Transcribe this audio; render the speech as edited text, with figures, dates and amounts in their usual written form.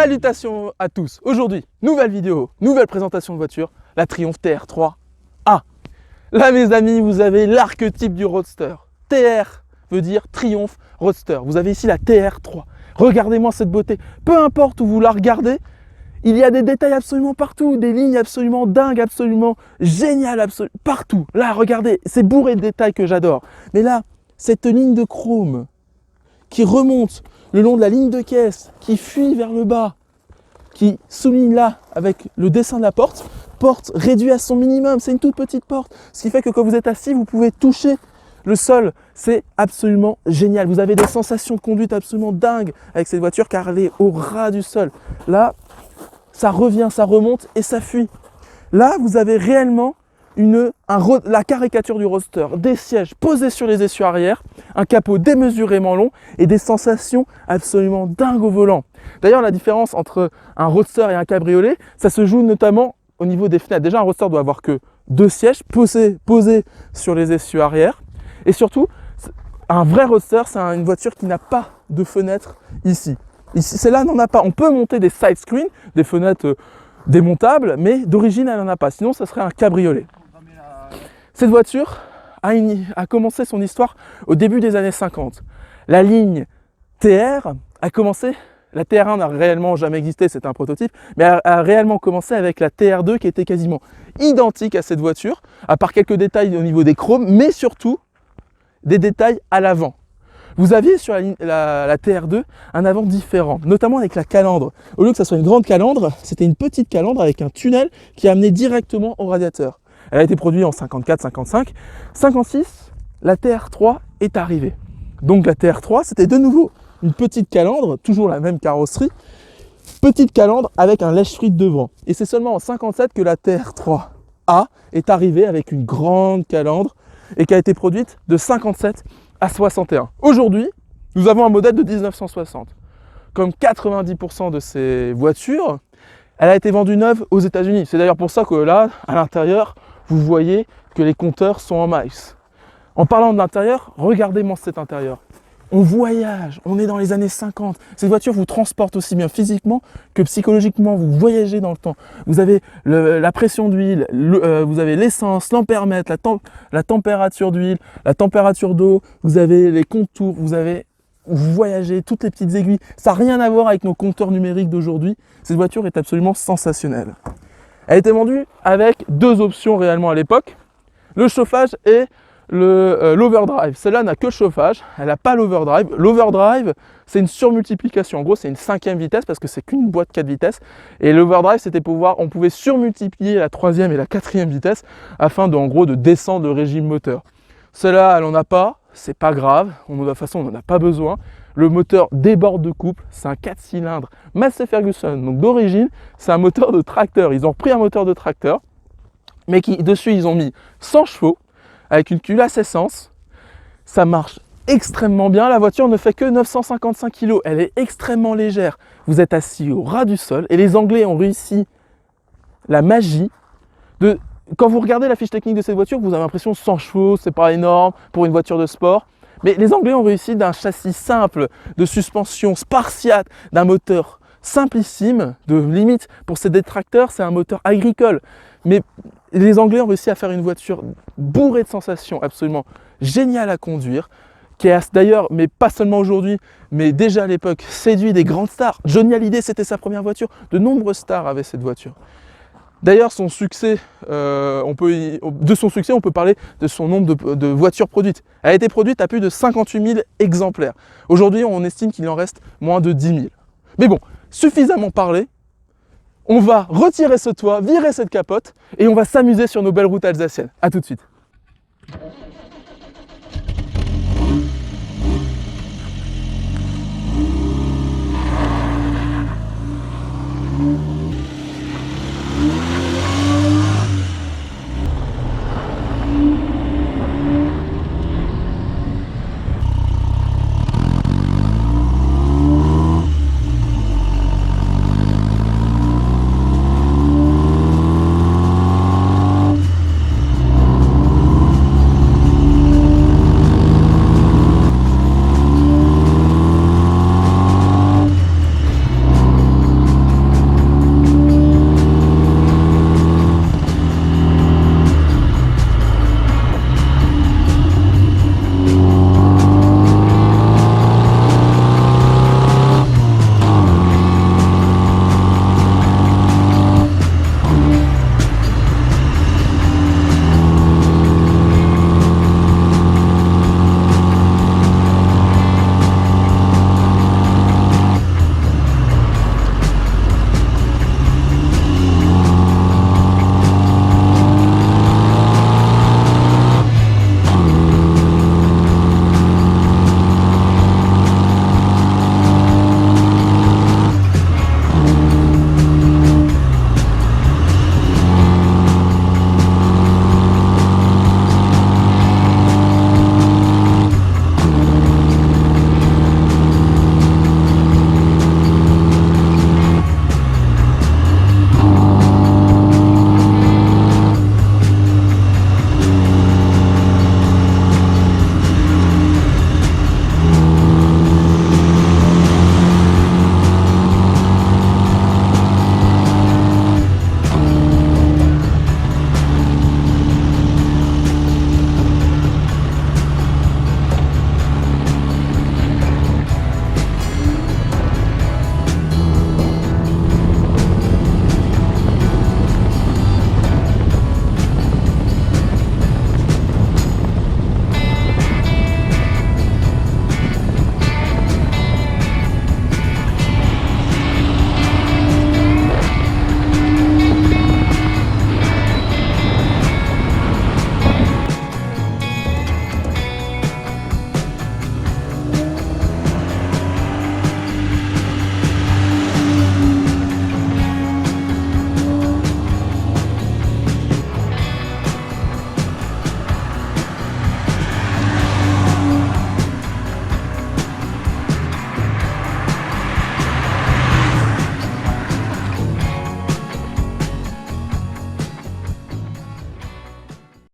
Salutations à tous. Aujourd'hui, nouvelle vidéo, nouvelle présentation de voiture, la Triumph TR3A. Là mes amis, vous avez l'archétype du roadster. TR veut dire Triumph Roadster. Vous avez ici la TR3. Regardez-moi cette beauté. Peu importe où vous la regardez, il y a des détails absolument partout, des lignes absolument dingues, absolument géniales, partout. Là, regardez, c'est bourré de détails que j'adore. Mais là, cette ligne de chrome qui remonte le long de la ligne de caisse, qui fuit vers le bas, qui souligne là avec le dessin de la porte réduite à son minimum, c'est une toute petite porte, ce qui fait que quand vous êtes assis, vous pouvez toucher le sol, c'est absolument génial. Vous avez des sensations de conduite absolument dingues avec cette voiture car elle est au ras du sol. Là, ça revient, ça remonte et ça fuit. Là, vous avez réellement la caricature du roadster, des sièges posés sur les essieux arrière, un capot démesurément long et des sensations absolument dingues au volant. D'ailleurs, la différence entre un roadster et un cabriolet, ça se joue notamment au niveau des fenêtres. Déjà, un roadster doit avoir que deux sièges posés sur les essieux arrière. Et surtout, un vrai roadster, c'est une voiture qui n'a pas de fenêtre ici. Ici, celle-là n'en a pas. On peut monter des side screens, des fenêtres démontables, mais d'origine, elle n'en a pas. Sinon, ça serait un cabriolet. Cette voiture a commencé son histoire au début des années 50. La ligne TR a commencé, la TR1 n'a réellement jamais existé, c'est un prototype, mais a réellement commencé avec la TR2 qui était quasiment identique à cette voiture, à part quelques détails au niveau des chromes, mais surtout des détails à l'avant. Vous aviez sur la TR2 un avant différent, notamment avec la calandre. Au lieu que ça soit une grande calandre, c'était une petite calandre avec un tunnel qui amenait directement au radiateur. Elle a été produite en 54, 55. 56, la TR3 est arrivée. Donc la TR3, c'était de nouveau une petite calandre, toujours la même carrosserie, petite calandre avec un lèche-frite devant. Et c'est seulement en 57 que la TR3A est arrivée avec une grande calandre et qui a été produite de 57 à 61. Aujourd'hui, nous avons un modèle de 1960. Comme 90% de ces voitures, elle a été vendue neuve aux États-Unis. C'est d'ailleurs pour ça que là, à l'intérieur, vous voyez que les compteurs sont en miles. En parlant de l'intérieur, regardez-moi cet intérieur. On voyage, on est dans les années 50. Cette voiture vous transporte aussi bien physiquement que psychologiquement. Vous voyagez dans le temps. Vous avez la pression d'huile, vous avez l'essence, l'ampèremètre, la température d'huile, la température d'eau, vous avez les contours, vous voyagez, toutes les petites aiguilles. Ça n'a rien à voir avec nos compteurs numériques d'aujourd'hui. Cette voiture est absolument sensationnelle. Elle a été vendue avec deux options réellement à l'époque, le chauffage et l'overdrive. Celle-là n'a que le chauffage, elle n'a pas l'overdrive. L'overdrive, c'est une surmultiplication. En gros, c'est une 5e vitesse parce que c'est qu'une boîte 4 vitesses. Et l'overdrive, c'était on pouvait surmultiplier la 3e et la 4e vitesse afin en gros de descendre le régime moteur. Celle-là, elle n'en a pas, c'est pas grave. De toute façon, on n'en a pas besoin. Le moteur déborde de couple, c'est un 4 cylindres Massey Ferguson. Donc d'origine, c'est un moteur de tracteur. Ils ont repris un moteur de tracteur, mais dessus, ils ont mis 100 chevaux avec une culasse essence. Ça marche extrêmement bien. La voiture ne fait que 955 kg. Elle est extrêmement légère. Vous êtes assis au ras du sol. Et les Anglais ont réussi la magie de... Quand vous regardez la fiche technique de cette voiture, vous avez l'impression 100 chevaux, c'est pas énorme pour une voiture de sport. Mais les Anglais ont réussi d'un châssis simple, de suspension spartiate, d'un moteur simplissime, de limite pour ces détracteurs, c'est un moteur agricole. Mais les Anglais ont réussi à faire une voiture bourrée de sensations, absolument géniale à conduire, qui a d'ailleurs, mais pas seulement aujourd'hui, mais déjà à l'époque, séduit des grandes stars. Johnny Hallyday, c'était sa première voiture. De nombreuses stars avaient cette voiture. D'ailleurs, son succès, on peut parler de son nombre de voitures produites. Elle a été produite à plus de 58 000 exemplaires. Aujourd'hui, on estime qu'il en reste moins de 10 000. Mais bon, suffisamment parlé. On va retirer ce toit, virer cette capote et on va s'amuser sur nos belles routes alsaciennes. A tout de suite.